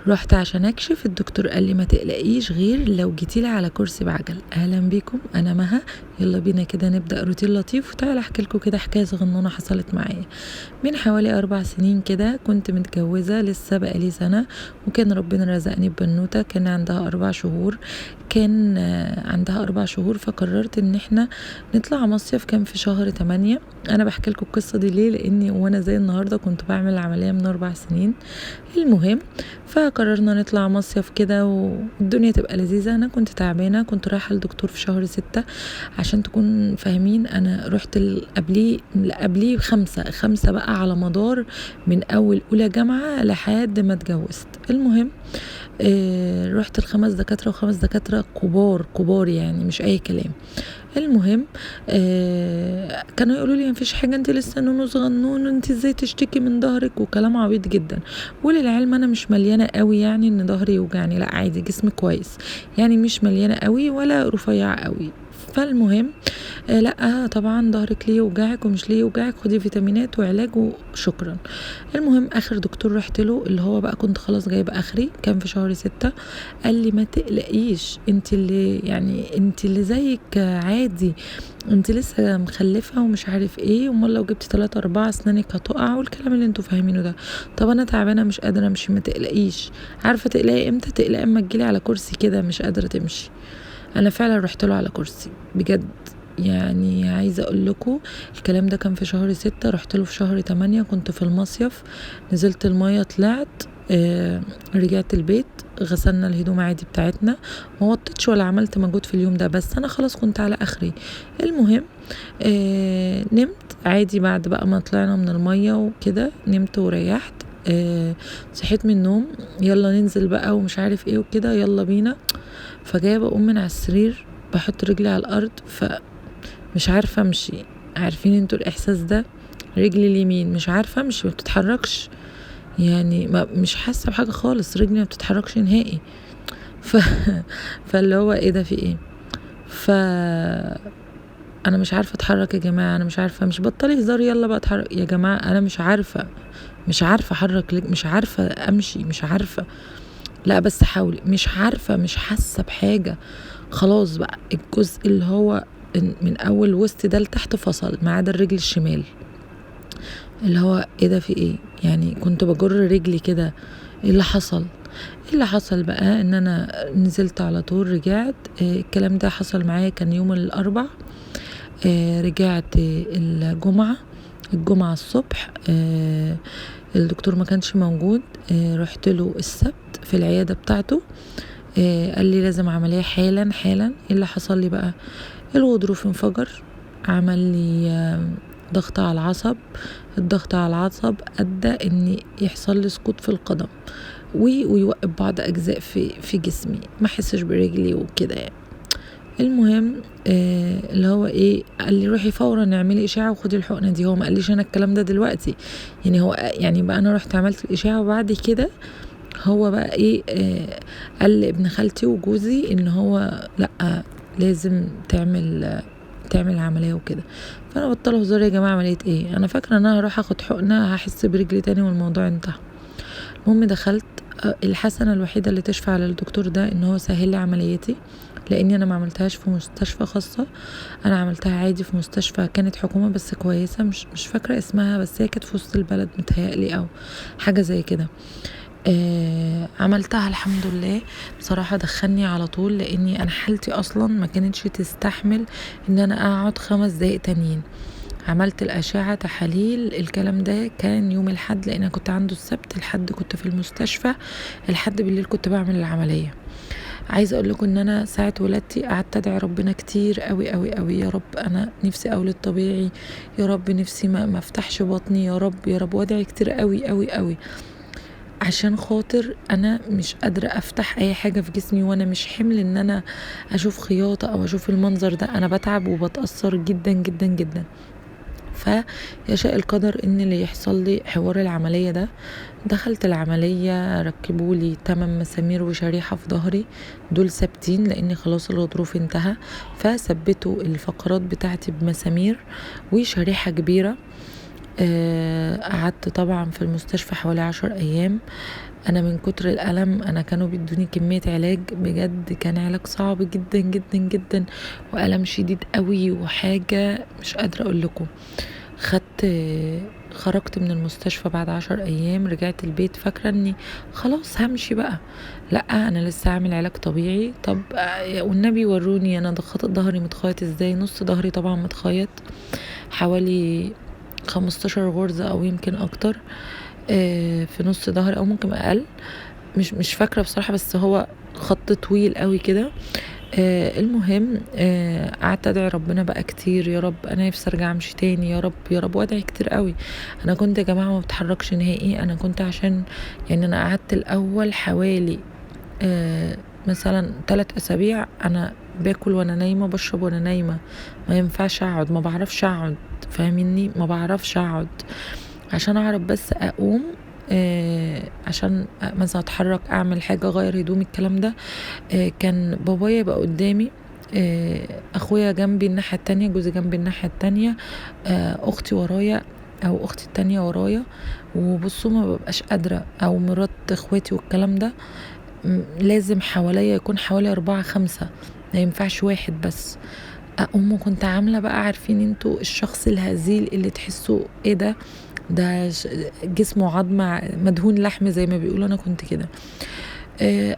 رحت عشان اكشف، الدكتور قال لي ما تقلقيش غير لو جيتيلي على كرسي بعجل. اهلا بيكم، انا مها. يلا بينا كده نبدا روتين لطيف، وتعالى احكي لكم كده حكايه صغنونه حصلت معايا. من حوالي 4 سنين كده كنت متجوزه، لسه بقالي سنه، وكان ربنا رزقني ببنوته كان عندها 4 شهور. كان عندها 4 شهور، فقررت ان احنا نطلع مصيف. كان في شهر 8. انا بحكي لكم القصه دي ليه؟ لاني وانا زي النهارده كنت بعمل العمليه من 4 سنين. المهم، فقررنا نطلع مصيف كده والدنيا تبقى لذيذة. أنا كنت تعبانة، كنت رايحة لدكتور في شهر 6. عشان تكون فاهمين، أنا رحت قبليه 5 بقى، على مدار من أول أولى جامعة لحد ما اتجوزت. المهم، رحت ل5 دكاترة، و5 دكاترة كبار يعني مش أي كلام. المهم، كانوا يقولوا لي مفيش حاجه، انت لسه نونو صغنون، انت ازاي تشتكي من ظهرك، وكلام عبيط جدا. وللعلم انا مش مليانه قوي يعني ان ظهري يوجعني، لا عادي، جسمي كويس يعني، مش مليانه قوي ولا رفيعه قوي. فالمهم، لا طبعا ظهرك ليه يوجعك ومش ليه يوجعك، خدي فيتامينات وعلاج وشكرا. المهم، اخر دكتور رحت له، اللي هو بقى كنت خلاص جايبه اخري، كان في شهر 6. قال لي ما تقلقيش، انت اللي زيك عادي، انت لسه مخلفه ومش عارف ايه، امال لو جبتي 3 4 اسنانك هتقع، والكلام اللي انتوا فاهمينه ده. طب انا تعبانه مش قادره امشي. ما تقلقيش. عارفه تقلقي امتى؟ تقلقي اما تجيلي على كرسي كده مش قادره تمشي. انا فعلا رحت له على كرسي بجد. يعني عايزه اقول لكم، الكلام ده كان في شهر 6، رحت له في شهر 8. كنت في المصيف، نزلت الميه، طلعت، رجعت البيت، غسلنا الهدوم عادي بتاعتنا، ما وطتش ولا عملت مجهود في اليوم ده، بس انا خلاص كنت على اخري. المهم، نمت عادي بعد بقى ما طلعنا من الميه وكده، نمت وريحت. صحيت من النوم، يلا ننزل بقى ومش عارف ايه وكده، يلا بينا. فجايه بقوم من على السرير، بحط رجلي على الارض، فمش عارفه امشي. عارفين انتوا الاحساس ده؟ رجلي اليمين مش عارفه امشي، ما بتتحركش يعني، مش حاسه بحاجه خالص، رجلي ما بتتحركش نهائي. ف... فاللي هو ايه ده، في ايه؟ انا مش عارفه اتحرك يا جماعه، انا مش عارفه، مش بطلي هزار، يلا بقى اتحرك يا جماعه. انا مش عارفه احرك، مش عارفه امشي، مش عارفه. لا بس حاولي، مش عارفه، مش حاسه بحاجه. خلاص بقى الجزء اللي هو من اول وسط ده لتحت فصل، ما عدا الرجل الشمال. اللي هو ايه ده، في ايه يعني؟ كنت بجر رجلي كده. ايه اللي حصل؟ بقى ان انا نزلت على طول، رجعت. الكلام ده حصل معايا كان يوم الاربع. رجعت الجمعة الصبح. الدكتور ما كانش موجود. رحت له السبت في العيادة بتاعته. قال لي لازم عملية حالا حالا. ايه اللي حصل لي بقى؟ الغضروف انفجر، عمل لي ضغط على العصب. الضغط على العصب ادى ان يحصل لي سقوط في القدم، ويوقف بعض اجزاء في جسمي، ما احسش برجلي وكده يعني. المهم، اللي هو ايه، قال لي روحي فورا اعملي اشاعه وخدي الحقنه دي. هو ما قاليش انا الكلام ده دلوقتي يعني، هو يعني بقى انا رحت عملت الاشاعه، وبعد كده هو بقى ايه، قال لابن خالتي وجوزي ان هو لا، لازم تعمل عمليه وكده. فانا بطلوا هزار يا جماعه، عمليه ايه؟ انا فاكره ان انا هروح اخد حقنه هحس برجلي تاني والموضوع انتهى. المهم دخلت. الحسنه الوحيده اللي تشفع على الدكتور ده ان هو سهل لي عمليتي، لاني انا ما عملتهاش في مستشفى خاصه، انا عملتها عادي في مستشفى كانت حكومه بس كويسه، مش فاكره اسمها، بس هي كانت في وسط البلد متهيألي او حاجه زي كده. عملتها الحمد لله. بصراحة دخلني على طول، لاني انا حالتي اصلا ما كانتش تستحمل ان انا اقعد 5 دقايق تانيين. عملت الاشعة، تحاليل، الكلام ده كان يوم الحد، لان انا كنت عنده السبت، الحد كنت في المستشفى، الحد بالليل كنت بعمل العملية. عايزه اقول لكم ان انا ساعه ولادتي قعدت ادعي ربنا كتير قوي قوي قوي، يا رب انا نفسي اولد طبيعي، يا رب نفسي ما افتحش بطني، يا رب يا رب، وادعي كتير قوي قوي قوي، عشان خاطر انا مش قادره افتح اي حاجه في جسمي، وانا مش حمل ان انا اشوف خياطه او اشوف المنظر ده. انا بتعب وبتاثر جدا جدا جدا. فيشاء القدر ان اللي يحصل لي حوار العمليه ده. دخلت العمليه، ركبوا لي 8 مسامير وشريحه في ظهري، دول ثابتين لان خلاص الغضروف انتهى، فثبتوا الفقرات بتاعتي بمسامير وشريحه كبيره. قعدت طبعا في المستشفى حوالي 10 ايام. انا من كتر الالم انا كانوا بيدوني كمية علاج، بجد كان علاج صعب جدا جدا جدا والم شديد قوي وحاجة مش قادرة اقول لكم. خرجت من المستشفى بعد 10 ايام، رجعت البيت فاكرة اني خلاص همشي بقى. لا، انا لسه هعمل علاج طبيعي. طب والنبي وروني انا ظهري متخيط ازاي. نص ظهري طبعا متخيط، حوالي 15 غرزة او يمكن اكتر في نص ظهري او ممكن اقل، مش فاكرة بصراحة، بس هو خط طويل قوي كده. المهم قعدت ادعي ربنا بقى كتير، يا رب انا نفسي ارجع امشي تاني، يا رب يا رب، وادعي كتير قوي. انا كنت يا جماعه ما بتحركش نهائي. انا كنت عشان يعني انا قعدت الاول حوالي مثلا 3 اسابيع انا باكل وانا نايمه، بشرب وانا نايمه، ما ينفعش اقعد، ما بعرفش اقعد، فاهميني؟ ما بعرفش اقعد عشان اعرف بس اقوم عشان مثلا اتحرك، اعمل حاجه، اغير هدومي، الكلام ده. كان بابايا يبقى قدامي، اخويا جنبي الناحيه التانية، جوزي جنبي الناحيه التانية، اختي ورايا او اختي التانية ورايا، وبصوا ما ببقاش قادره، او مرات اخواتي والكلام ده. لازم حواليا يكون حوالي 4 5، ما ينفعش واحد بس. كنت عامله بقى، عارفين انتوا الشخص الهزيل اللي تحسوا ايه ده جسمه عظمة مدهون لحم زي ما بيقولوا، انا كنت كده.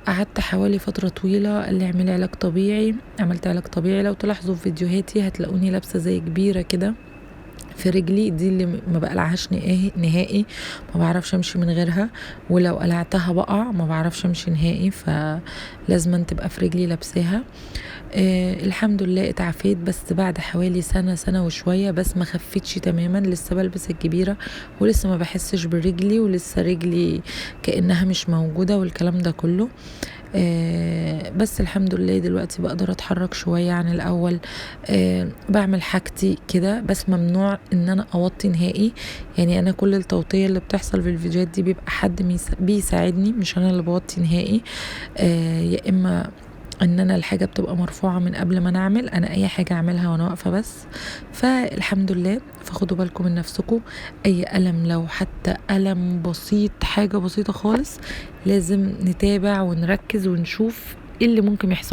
قعدت حوالي فترة طويلة، قال لي اعملي علاج طبيعي، عملت علاج طبيعي. لو تلاحظوا في فيديوهاتي هتلاقوني لابسة زي كبيرة كده في رجلي دي، اللي ما بقلعهاش نهائي، ما بعرفش امشي من غيرها، ولو قلعتها بقع، ما بعرفش امشي نهائي، فلازم تبقى في رجلي لابساها. الحمد لله اتعافيت، بس بعد حوالي سنة وشوية، بس ما خفتش تماما، لسه بلبس الكبيرة ولسه ما بحسش برجلي، ولسه رجلي كأنها مش موجودة والكلام ده كله. بس الحمد لله دلوقتي بقدر اتحرك شوية عن الاول. بعمل حاجتي كده، بس ممنوع ان انا اوطي نهائي. يعني انا كل التوطية اللي بتحصل في الفيديوهات دي بيبقى حد بيساعدني، مش انا اللي بوطي نهائي. يا اما ان انا الحاجة بتبقى مرفوعة من قبل ما نعمل، انا اي حاجة اعملها وانا واقفة بس. فالحمد لله. فخدوا بالكم من نفسكم، اي ألم لو حتى ألم بسيط، حاجة بسيطة خالص، لازم نتابع ونركز ونشوف ايه اللي ممكن يحصل.